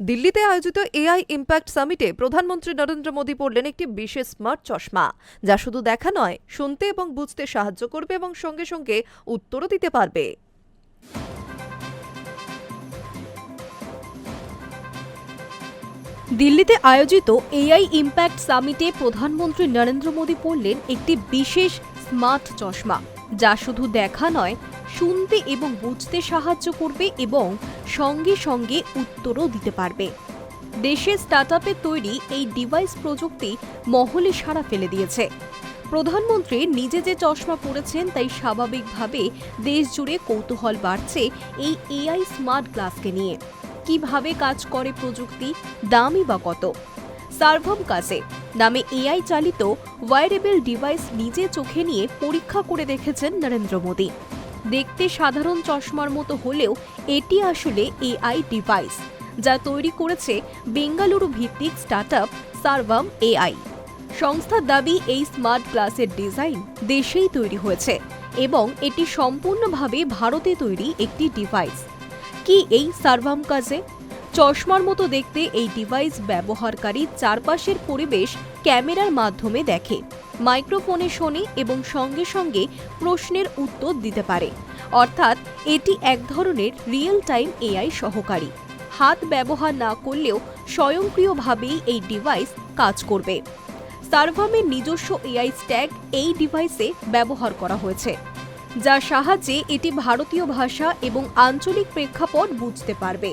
দিল্লিতে আয়োজিত AI impact সামিটে প্রধানমন্ত্রী নরেন্দ্র মোদী পড়লেন একটি বিশেষ স্মার্ট চশমা, যা শুধু দেখা নয়, শুনতে এবং বুঝতে সাহায্য করবে এবং সঙ্গে সঙ্গে উত্তরও দিতে পারবে। দিল্লিতে আয়োজিত এআই ইম্প্যাক্ট সামিটে প্রধানমন্ত্রী নরেন্দ্র মোদী পড়লেন একটি বিশেষ স্মার্ট চশমা, যা শুধু দেখা নয়, শুনতে এবং বুঝতে সাহায্য করবে এবং সঙ্গে সঙ্গে উত্তরও দিতে পারবে। দেশের স্টার্টআপে তৈরি এই ডিভাইস প্রযুক্তি মহলে সাড়া ফেলে দিয়েছে। প্রধানমন্ত্রী নিজে যে চশমা পরেছেন, তাই স্বাভাবিকভাবে দেশ জুড়ে কৌতূহল বাড়ছে এই এআই স্মার্ট গ্লাসকে নিয়ে। কিভাবে কাজ করে প্রযুক্তি, দামই বা কত? সার্ভাম কাজে নামে এআই চালিত ওয়্যারেবল ডিভাইস নিজে চোখে নিয়ে পরীক্ষা করে দেখেছেন নরেন্দ্র মোদী। দেখতে সাধারণ চশমার মতো হলেও এটি আসলে এআই ডিভাইস, যা তৈরি করেছে বেঙ্গালুরু ভিত্তিক স্টার্টআপ সার্ভাম এআই। সংস্থার দাবি, এই স্মার্ট গ্লাসের ডিজাইন দেশেই তৈরি হয়েছে এবং এটি সম্পূর্ণভাবে ভারতে তৈরি একটি ডিভাইস। কি এই সার্ভাম কাজে? চশমার মতো দেখতে এই ডিভাইস ব্যবহারকারী চারপাশের পরিবেশ ক্যামেরার মাধ্যমে দেখে, মাইক্রোফোনে শোনে এবং সঙ্গে সঙ্গে প্রশ্নের উত্তর দিতে পারে। অর্থাৎ এটি এক ধরনের রিয়েল টাইম এআই সহকারী। হাত ব্যবহার না করলেও স্বয়ংক্রিয়ভাবেই এই ডিভাইস কাজ করবে। সার্ভামের নিজস্ব এআই স্ট্যাক এই ডিভাইসে ব্যবহার করা হয়েছে, যার সাহায্যে এটি ভারতীয় ভাষা এবং আঞ্চলিক প্রেক্ষাপট বুঝতে পারবে।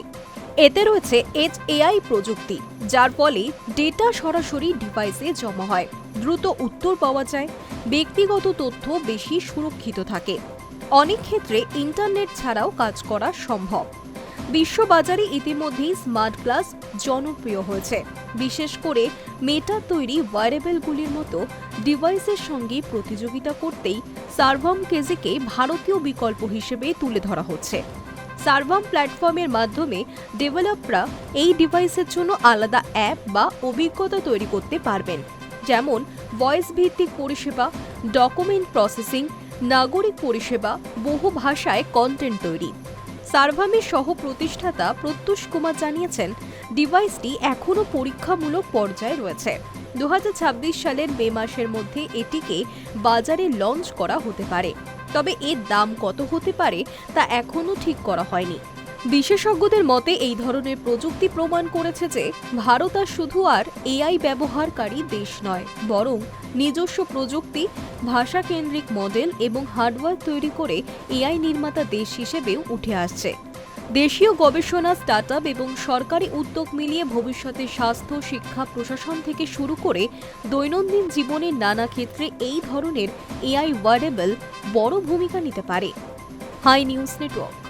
এতে রয়েছে এজ এআই প্রযুক্তি, যার ফলে ডেটা সরাসরি ডিভাইসে জমা হয়, দ্রুত উত্তর পাওয়া যায়, ব্যক্তিগত তথ্য বেশি সুরক্ষিত থাকে। অনেক ক্ষেত্রে ইন্টারনেট ছাড়াও কাজ করা সম্ভব। বিশ্ববাজারে ইতিমধ্যেই স্মার্ট গ্লাস জনপ্রিয় হয়েছে, বিশেষ করে মেটার তৈরি ওয়্যারেবলগুলির মতো ডিভাইসের সঙ্গে প্রতিযোগিতা করতেই সার্ভাম কেজেকে ভারতীয় বিকল্প হিসেবে তুলে ধরা হচ্ছে। সার্ভাম প্ল্যাটফর্মের মাধ্যমে ডেভেলপাররা এই ডিভাইসের জন্য আলাদা অ্যাপ বা অভিজ্ঞতা তৈরি করতে পারবেন, যেমন ভয়েস ভিত্তিক পরিষেবা, ডকুমেন্ট প্রসেসিং, নাগরিক পরিষেবা, বহু ভাষায় কন্টেন্ট তৈরি। সার্ভামের সহ প্রতিষ্ঠাতা প্রত্যুষ কুমার জানিয়েছেন, ডিভাইসটি এখনও পরীক্ষামূলক পর্যায়ে রয়েছে। 2026 সালের মে মাসের মধ্যে এটিকে বাজারে লঞ্চ করা হতে পারে। তবে এর দাম কত হতে পারে তা এখনও ঠিক করা হয়নি। বিশেষজ্ঞদের মতে, এই ধরনের প্রযুক্তি প্রমাণ করেছে যে ভারত আর শুধু আর এআই ব্যবহারকারী দেশ নয়, বরং নিজস্ব প্রযুক্তি, ভাষা কেন্দ্রিক মডেল এবং হার্ডওয়্যার তৈরি করে এআই নির্মাতা দেশ হিসেবেও উঠে আসছে। দেশীয় গবেষণা, স্টার্টআপ এবং সরকারি উদ্যোগ মিলিয়ে ভবিষ্যতে স্বাস্থ্য, শিক্ষা, প্রশাসন থেকে শুরু করে দৈনন্দিন জীবনের নানা ক্ষেত্রে এই ধরনের এআই ওয়্যারেবল বড় ভূমিকা নিতে পারে। Hi news network.